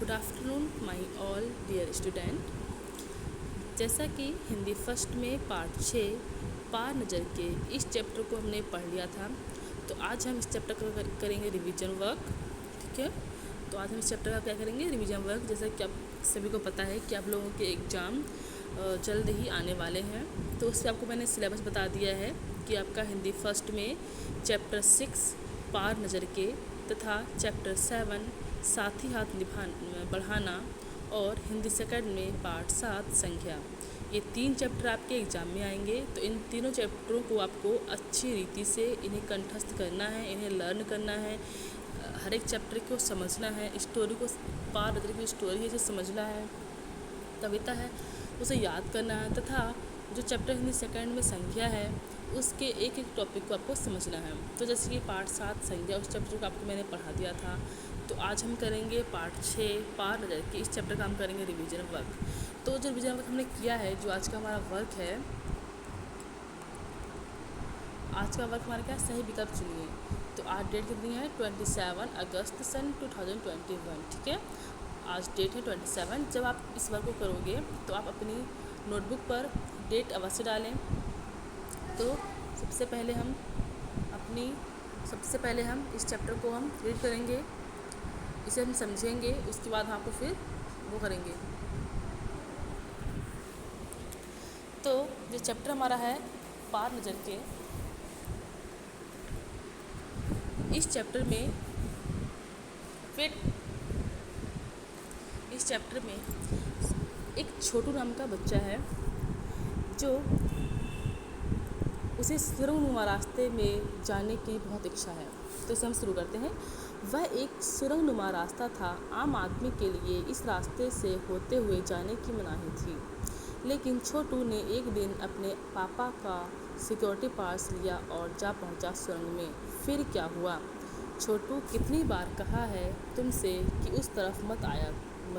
Good afternoon my all dear student. जैसा कि Hindi first में पार्ट 6 पार नज़र के इस चैप्टर को हमने पढ़ लिया था, तो आज हम इस चैप्टर का करेंगे रिवीजन वर्क। ठीक है, तो आज हम इस चैप्टर का क्या करेंगे, रिवीजन वर्क। जैसा कि आप सभी को पता है कि आप लोगों के एग्ज़ाम जल्द ही आने वाले हैं, तो उससे आपको मैंने सिलेबस बता दिया है कि आपका हिंदी फर्स्ट में चैप्टर 6 पार नज़र के तथा चैप्टर 7 साथ ही हाथ बढ़ाना और हिंदी सेकंड में पार्ट 7 संख्या, ये 3 चैप्टर आपके एग्ज़ाम में आएंगे। तो इन तीनों चैप्टरों को आपको अच्छी रीति से इन्हें कंठस्थ करना है, इन्हें लर्न करना है, हर एक चैप्टर को समझना है, स्टोरी को पार नज़र की स्टोरी है इसे समझना है, कविता है उसे याद करना है, तथा जो चैप्टर हिंदी सेकंड में संख्या है उसके एक एक टॉपिक को आपको समझना है। तो जैसे कि पार्ट 7 संख्या, उस चैप्टर को आपको मैंने पढ़ा दिया था, तो आज हम करेंगे पार्ट 6 पार नज़र के इस चैप्टर का हम करेंगे रिवीजन वर्क। तो जो रिवीजन वर्क हमने किया है, जो आज का हमारा वर्क है, आज का वर्क हमारा क्या, सही विकल्प चुनिए। तो आज डेट कितनी है, 27 अगस्त सन 2021। ठीक है, आज डेट है 27। जब आप इस वर्क को करोगे तो आप अपनी नोटबुक पर डेट अवश्य डालें। तो सबसे पहले हम इस चैप्टर को हम रीड करेंगे, इसे हम समझेंगे, उसके बाद हम आपको फिर वो करेंगे। तो जो चैप्टर हमारा है पार नज़र के, इस चैप्टर में एक छोटू नाम का बच्चा है जो उसे सुरंगनुमा रास्ते में जाने की बहुत इच्छा है। तो इसे हम शुरू करते हैं। वह एक सुरंगनुमा रास्ता था। आम आदमी के लिए इस रास्ते से होते हुए जाने की मनाही थी, लेकिन छोटू ने एक दिन अपने पापा का सिक्योरिटी पास लिया और जा पहुंचा सुरंग में। फिर क्या हुआ? छोटू, कितनी बार कहा है तुमसे कि उस तरफ मत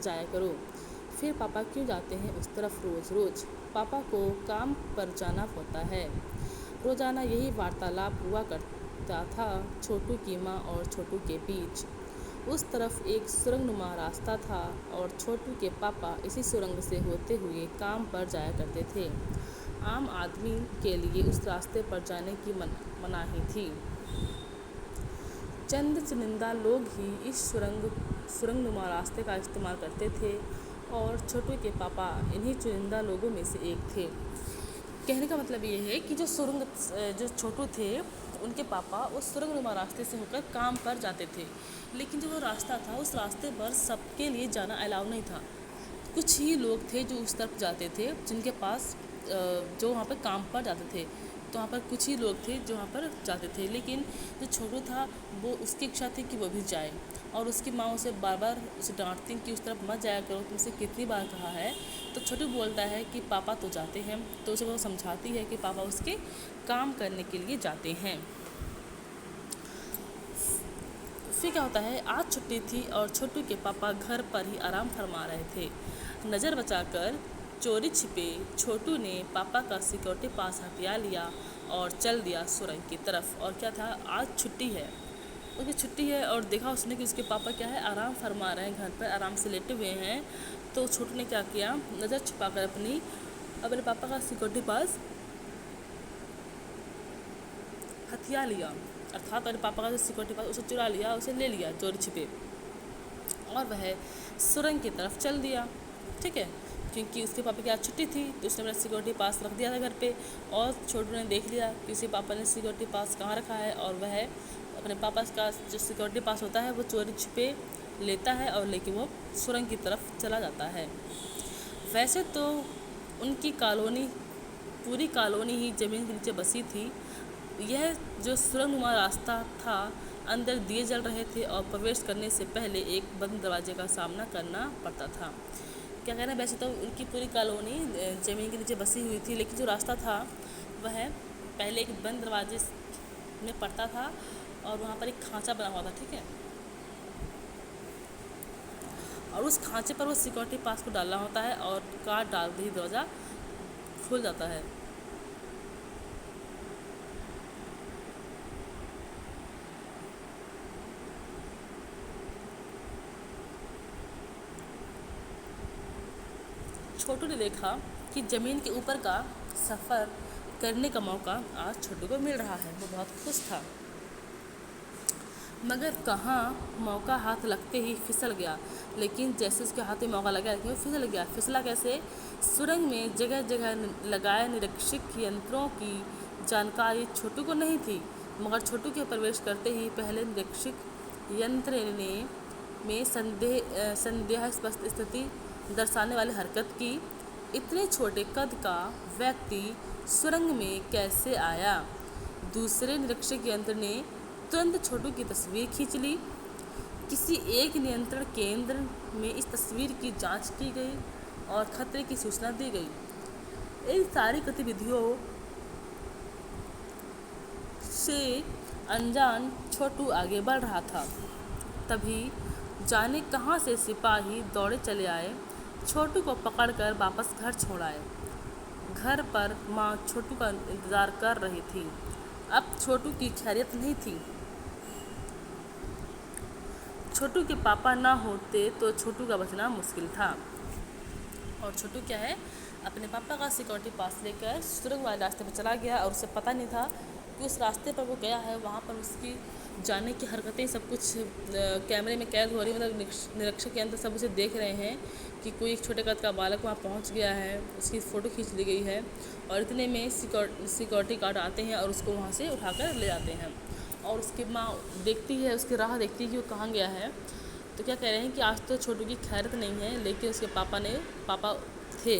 जाया करो। फिर पापा क्यों जाते हैं उस तरफ रोज़ रोज़? पापा को काम पर जाना होता है। रोज़ाना यही वार्तालाप हुआ करता था छोटू की माँ और छोटू के बीच। उस तरफ एक सुरंगनुमा रास्ता था और छोटू के पापा इसी सुरंग से होते हुए काम पर जाया करते थे। आम आदमी के लिए उस रास्ते पर जाने की मनाही थी। चंद चुनिंदा लोग ही इस सुरंगनुमा रास्ते का इस्तेमाल करते थे और छोटू के पापा इन्हीं चुनिंदा लोगों में से एक थे। कहने का मतलब ये है कि जो छोटू थे, उनके पापा उस सुरंगनुमा रास्ते से होकर काम पर जाते थे, लेकिन जो वो रास्ता था उस रास्ते पर सबके लिए जाना अलाउ नहीं था। कुछ ही लोग थे जो उस तरफ जाते थे, जिनके पास जो वहाँ पर काम पर जाते थे, तो वहाँ पर कुछ ही लोग थे जो वहाँ पर जाते थे। लेकिन जो छोटू था वो, उसकी इच्छा थी कि वो भी जाए, और उसकी माँ उसे बार बार उसे डांटती कि उस तरफ मत जाया करो, तुमसे कितनी बार कहा है। तो छोटू बोलता है कि पापा तो जाते हैं, तो उसे वो समझाती है कि पापा उसके काम करने के लिए जाते हैं। फिर क्या होता है, आज छुट्टी थी और छोटू के पापा घर पर ही आराम फरमा रहे थे। नज़र बचाकर चोरी छिपे छोटू ने पापा का सिक्योरिटी पास हथिया लिया और चल दिया सुरंग की तरफ। और क्या था, आज छुट्टी है, उसकी छुट्टी है, और देखा उसने कि उसके पापा क्या है, आराम फरमा रहे हैं, घर पर आराम से लेटे हुए हैं। तो छोटू ने क्या किया, नज़र छुपाकर अपने पापा का सिक्योरिटी पास हथिया लिया, अर्थात अपने पापा का जो सिक्योरिटी पास उसे चुरा लिया, उसे ले लिया चोरी छिपे, और वह सुरंग की तरफ चल दिया। ठीक है, क्योंकि उसके पापा की आज छुट्टी थी, तो उसने अपना सिक्योरिटी पास रख दिया था घर पे, और छोटू ने देख लिया कि उसके पापा ने सिक्योरिटी पास कहाँ रखा है, और वह अपने पापा का जो सिक्योरिटी पास होता है वो चोरी छिपे लेता है और लेके वो सुरंग की तरफ चला जाता है। वैसे तो उनकी पूरी कॉलोनी ही ज़मीन के नीचे बसी थी। यह जो सुरंगनुमा रास्ता था, अंदर दिए जल रहे थे और प्रवेश करने से पहले एक बंद दरवाजे का सामना करना पड़ता था। क्या कहना है, वैसे तो उनकी पूरी कॉलोनी ज़मीन के नीचे बसी हुई थी, लेकिन जो रास्ता था वह पहले एक बंद दरवाजे में पड़ता था और वहाँ पर एक खांचा बना हुआ था। ठीक है, और उस खांचे पर वो सिक्योरिटी पास को डालना होता है और कार्ड डालते ही दरवाज़ा खुल जाता है। छोटू ने देखा कि ज़मीन के ऊपर का सफ़र करने का मौका आज छोटू को मिल रहा है। वो बहुत खुश था, मगर कहाँ मौका हाथ लगते ही फिसल गया। लेकिन जैसे उसके हाथ में मौका लगा, लेकिन वो फिसल गया। फिसला कैसे? सुरंग में जगह जगह लगाए निरीक्षक यंत्रों की जानकारी छोटू को नहीं थी, मगर छोटू के प्रवेश करते ही पहले निरीक्षक यंत्र ने में संदेहास्पद स्थिति दर्शाने वाली हरकत की। इतने छोटे कद का व्यक्ति सुरंग में कैसे आया? दूसरे निरीक्षक यंत्र ने तुरंत छोटू की तस्वीर खींच ली। किसी एक नियंत्रण केंद्र में इस तस्वीर की जांच की गई और खतरे की सूचना दी गई। इन सारी गतिविधियों से अनजान छोटू आगे बढ़ रहा था। तभी जाने कहाँ से सिपाही दौड़े चले आए, छोटू को पकड़कर वापस घर छोड़ आए। घर पर माँ छोटू का इंतज़ार कर रही थी। अब छोटू की खैरियत नहीं थी। छोटू के पापा ना होते तो छोटू का बचना मुश्किल था। और छोटू क्या है, अपने पापा का सिक्योरिटी पास लेकर सुरंग वाले रास्ते पर चला गया और उसे पता नहीं था कि उस रास्ते पर वो गया है, वहाँ पर उसकी जाने की हरकतें सब कुछ कैमरे में कैद हो रही है। मतलब निरीक्षक यंत्र सब उसे देख रहे हैं कि कोई एक छोटे कद का बालक वहाँ पहुँच गया है, उसकी फ़ोटो खींच ली गई है। और इतने में सिक्योरिटी गार्ड आते हैं और उसको वहाँ से उठाकर ले जाते हैं। और उसकी माँ देखती है, उसकी राह देखती है कि वो कहाँ गया है। तो क्या कह रहे हैं कि आज तो छोटू की खैरत नहीं है, लेकिन उसके पापा थे।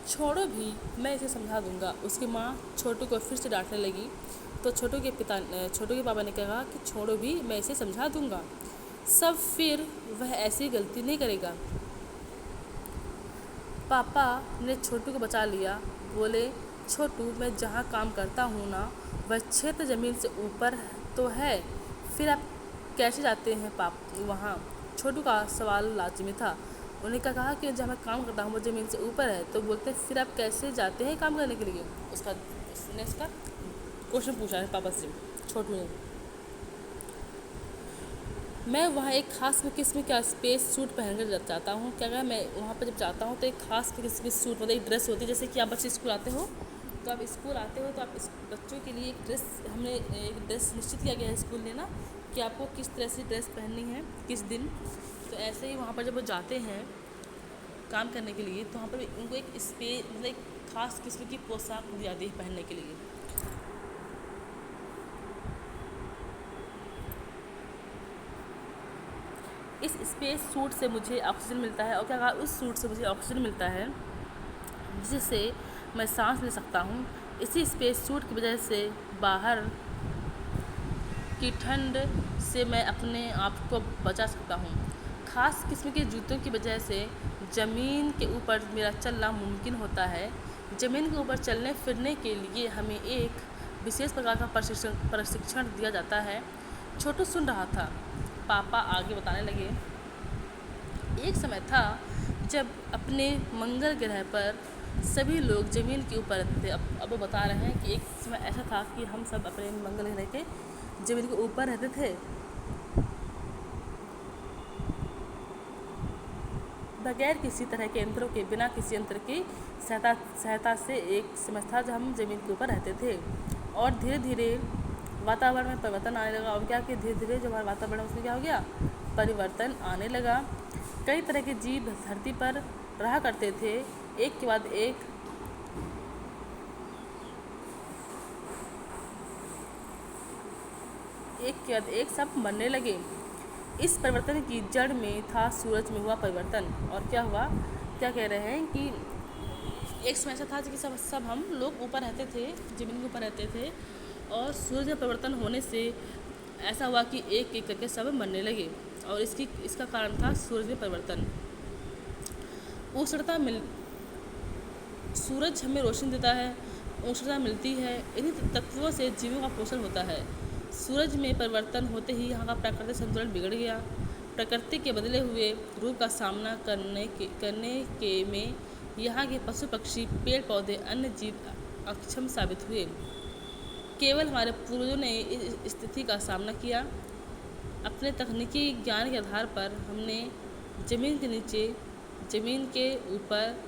छोड़ो भी, मैं इसे समझा दूंगा। उसकी माँ छोटू को फिर से डांटने लगी तो छोटू के पापा ने कहा कि छोड़ो भी, मैं इसे समझा दूंगा, सब फिर वह ऐसी गलती नहीं करेगा। पापा ने छोटू को बचा लिया। बोले, छोटू, मैं जहाँ काम करता हूँ ना, वह क्षेत्र ज़मीन से ऊपर तो है, फिर आप कैसे जाते हैं वहाँ? छोटू का सवाल लाजमी था। उन्हें कहा कि जहाँ मैं काम करता हूँ वो ज़मीन से ऊपर है। तो बोलते, फिर आप कैसे जाते हैं काम करने के लिए? उसने इसका क्वेश्चन पूछा है पापा से, छोटू ने। मैं वहाँ एक ख़ास किस्म का स्पेस सूट पहनकर जाता हूँ। क्या कहा, मैं वहाँ पर जब जाता हूँ तो एक ख़ास किस्म की सूट, मतलब एक ड्रेस होती है। जैसे कि आप बच्चे स्कूल आते हो तो आप इस बच्चों के लिए एक ड्रेस, हमने एक ड्रेस निश्चित किया गया है स्कूल ने ना, कि आपको किस तरह से ड्रेस पहननी है किस दिन। तो ऐसे ही वहाँ पर जब वो जाते हैं काम करने के लिए, तो वहाँ पर उनको एक मतलब एक ख़ास किस्म की पोशाक दी जाती है पहनने के लिए। इस स्पेस सूट से मुझे ऑक्सीजन मिलता है। और क्या कहा, उस सूट से मुझे ऑक्सीजन मिलता है जिससे मैं सांस ले सकता हूँ। इसी स्पेस सूट की वजह से बाहर की ठंड से मैं अपने आप को बचा सकता हूँ। ख़ास किस्म के जूतों की वजह से ज़मीन के ऊपर मेरा चलना मुमकिन होता है। ज़मीन के ऊपर चलने फिरने के लिए हमें एक विशेष प्रकार का प्रशिक्षण दिया जाता है। छोटू सुन रहा था। पापा आगे बताने लगे, एक समय था जब अपने मंगल ग्रह पर सभी लोग ज़मीन के ऊपर रहते थे। अब वो बता रहे हैं कि एक समय ऐसा था कि हम सब अपने मंगल ग्रह के ज़मीन के ऊपर रहते थे, बगैर किसी तरह के यंत्रों के, बिना किसी यंत्र की सहायता से। एक समय था जब हम ज़मीन के ऊपर रहते थे और धीरे धीरे वातावरण में परिवर्तन आने लगा। और क्या कि धीरे धीरे जो हमारा वातावरण उसमें क्या हो गया, परिवर्तन आने लगा। कई तरह के जीव धरती पर रहा करते थे, एक के बाद एक सब मरने लगे। इस परिवर्तन की जड़ में था सूरज में हुआ परिवर्तन। और क्या हुआ, क्या कह रहे हैं कि एक समय ऐसा था कि सब हम लोग ऊपर रहते थे, ज़मीन के ऊपर रहते थे, और सूरज में परिवर्तन होने से ऐसा हुआ कि एक एक करके सब मरने लगे। और इसका कारण था सूरज में परिवर्तन। सूरज हमें रोशनी देता है, उष्णता मिलती है, इन्हीं तत्वों से जीवों का पोषण होता है। सूरज में परिवर्तन होते ही यहाँ का प्राकृतिक संतुलन बिगड़ गया। प्रकृति के बदले हुए रूप का सामना करने में यहाँ के पशु पक्षी, पेड़ पौधे, अन्य जीव अक्षम साबित हुए। केवल हमारे पूर्वजों ने इस स्थिति का सामना किया। अपने तकनीकी ज्ञान के आधार पर हमने ज़मीन के नीचे, ज़मीन के ऊपर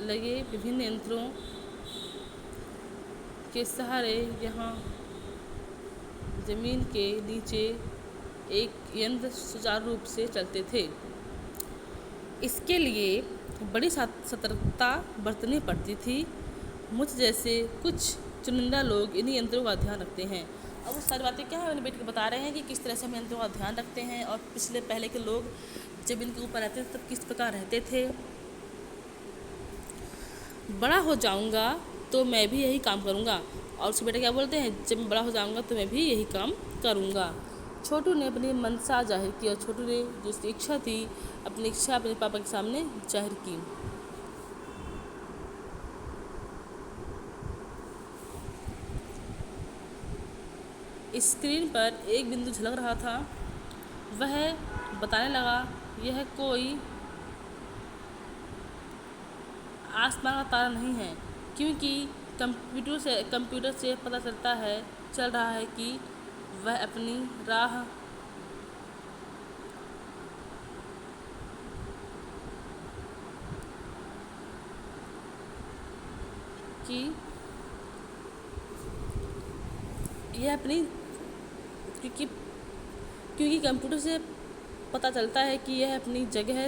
लगे विभिन्न यंत्रों के सहारे यहाँ ज़मीन के नीचे एक यंत्र सुचारू रूप से चलते थे। इसके लिए बड़ी सतर्कता बरतनी पड़ती थी। मुझ जैसे कुछ चुनिंदा लोग इन्हीं यंत्रों का ध्यान रखते हैं। अब वो सारी बातें क्या है, मैंने बैठ के बता रहे हैं कि किस तरह से हम यंत्रों का ध्यान रखते हैं और पहले के लोग जब इनके ऊपर रहते थे तब किस प्रकार रहते थे। बड़ा हो जाऊंगा तो मैं भी यही काम करूंगा। और उसके बेटे क्या बोलते हैं, जब मैं बड़ा हो जाऊंगा तो मैं भी यही काम करूंगा। छोटू ने अपनी मनसा जाहिर की और छोटू ने जो उसकी इच्छा थी अपनी इच्छा अपने पापा के सामने जाहिर की। स्क्रीन पर एक बिंदु झलक रहा था। वह बताने लगा, यह कोई आसमान का तारा नहीं है, क्योंकि कंप्यूटर से पता चल रहा है कि वह अपनी राह की यह अपनी क्योंकि कंप्यूटर से पता चलता है कि यह अपनी जगह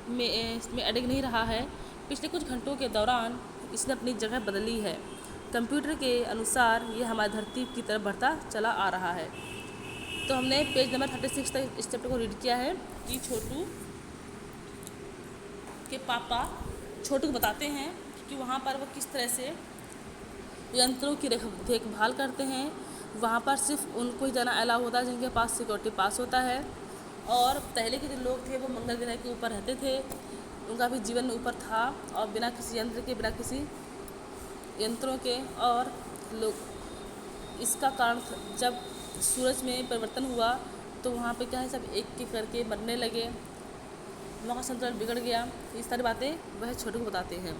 में अड़ग नहीं रहा है। पिछले कुछ घंटों के दौरान इसने अपनी जगह बदली है। कंप्यूटर के अनुसार यह हमारी धरती की तरफ बढ़ता चला आ रहा है। तो हमने पेज नंबर 36 तक इस चैप्टर को रीड किया है कि छोटू के पापा छोटू को बताते हैं कि वहाँ पर वो किस तरह से यंत्रों की देखभाल करते हैं। वहाँ पर सिर्फ उनको ही जाना अलाउ होता है जिनके पास सिक्योरिटी पास होता है। और पहले के जो लोग थे वो मंगल ग्रह के ऊपर रहते थे, उनका भी जीवन ऊपर था और बिना किसी यंत्र के, बिना किसी यंत्रों के। और लोग इसका कारण जब सूरज में परिवर्तन हुआ तो वहाँ पे क्या है, सब एक एक करके मरने लगे, वहाँ का संतुलन बिगड़ गया। इस सारी बातें वह छोटू को बताते हैं।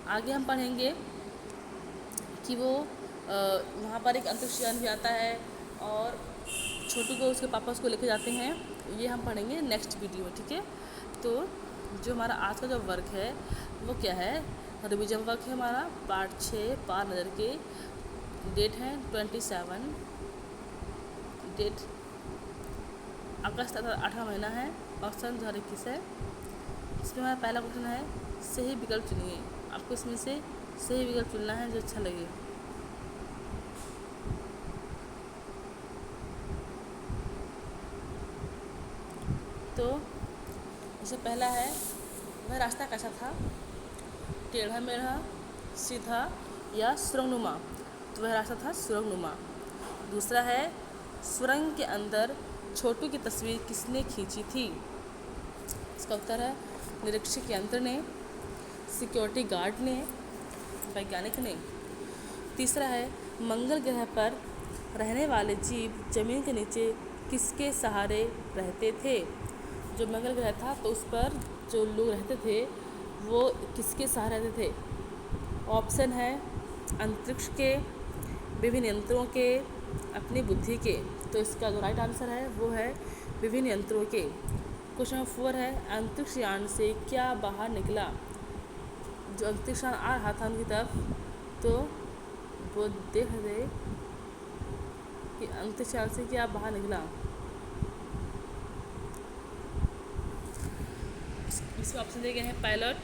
आगे हम पढ़ेंगे कि वो वहाँ पर एक अंतरिक्ष यान भी आता है और छोटू को उसके पापा उसको लेके जाते हैं। ये हम पढ़ेंगे नेक्स्ट वीडियो में, ठीक है। तो जो हमारा आज का जो वर्क है वो क्या है, रिवीजन वर्क है हमारा पार्ट 6 पार नज़र के। डेट है 27, डेट अगस्त 8वां महीना है और सन 2021 है। इसमें हमारा पहला क्वेश्चन है, सही विकल्प चुनिए। आपको इसमें से सही विकल्प चुनना है जो अच्छा लगे। तो जैसे पहला है, वह रास्ता कैसा था, टेढ़ा मेढ़ा, सीधा या सुरंगनुमा। तो वह रास्ता था सुरंगनुमा। दूसरा है, सुरंग के अंदर छोटू की तस्वीर किसने खींची थी। इसका उत्तर है निरीक्षक यंत्र ने, सिक्योरिटी गार्ड ने, वैज्ञानिक ने। तीसरा है, मंगल ग्रह पर रहने वाले जीव जमीन के नीचे किसके सहारे रहते थे। जो मंगल ग्रह था तो उस पर जो लोग रहते थे वो किसके सहारे रहते थे। ऑप्शन है अंतरिक्ष के, विभिन्न यंत्रों के, अपनी बुद्धि के। तो इसका जो राइट आंसर है वो है विभिन्न यंत्रों के। क्वेश्चन नंबर 4 है, अंतरिक्ष यान से क्या बाहर निकला। जो अंतरिक्ष यान आ रहा था उनकी तरफ तो वो देख रहे कि अंतरिक्ष यान से क्या बाहर निकला। इसमें ऑप्शन दिए गए हैं पायलट,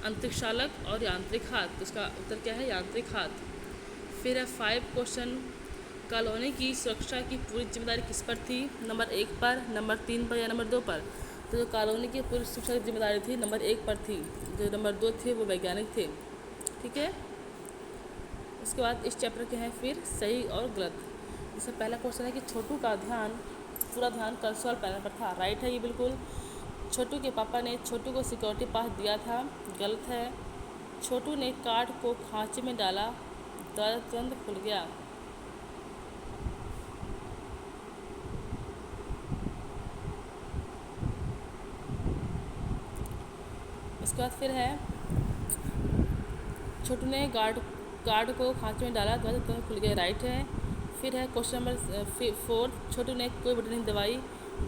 अंतरिक्ष चालक और यांत्रिक हाथ। तो इसका उत्तर क्या है, यांत्रिक हाथ। फिर है 5 क्वेश्चन, कॉलोनी की सुरक्षा की पूरी जिम्मेदारी किस पर थी। नंबर 1 पर, नंबर 3 पर या नंबर 2 पर। तो जो कॉलोनी की पूरी सुरक्षा की जिम्मेदारी थी नंबर 1 पर थी। जो नंबर 2 थे वो वैज्ञानिक थे, ठीक है। उसके बाद इस चैप्टर के हैं फिर सही और गलत। इससे पहला क्वेश्चन है कि छोटू का पूरा ध्यान कंसोल पैनल पर था। राइट है ये बिल्कुल। छोटू के पापा ने छोटू को सिक्योरिटी पास दिया था। गलत है। छोटू ने कार्ड को खांचे में डाला, दरवाजा तुरंत खुल गया। उसके बाद फिर है छोटू ने गार्ड को खांचे में डाला तो खुल गया, राइट है। फिर है क्वेश्चन नंबर 4, छोटू ने कोई बटन नहीं दबाई,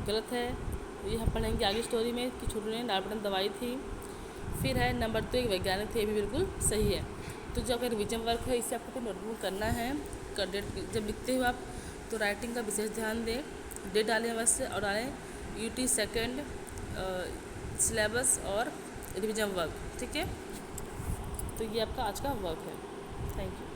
गलत है। ये हम पढ़ेंगे आगे स्टोरी में कि छोटू ने लाल बटन दबाई थी। फिर है नंबर 2, एक वैज्ञानिक थे, ये भी बिल्कुल सही है। तो जो आपका रिविजन वर्क है इसे आपको नोटबुक करना है। कर डेट जब लिखते हो आप तो राइटिंग का विशेष ध्यान दें, डेट डालें अवश्य और डालें यूटी सेकेंड, सिलेबस और रिविजन वर्क, ठीक है। तो ये आपका आज का वर्क है। Thank you.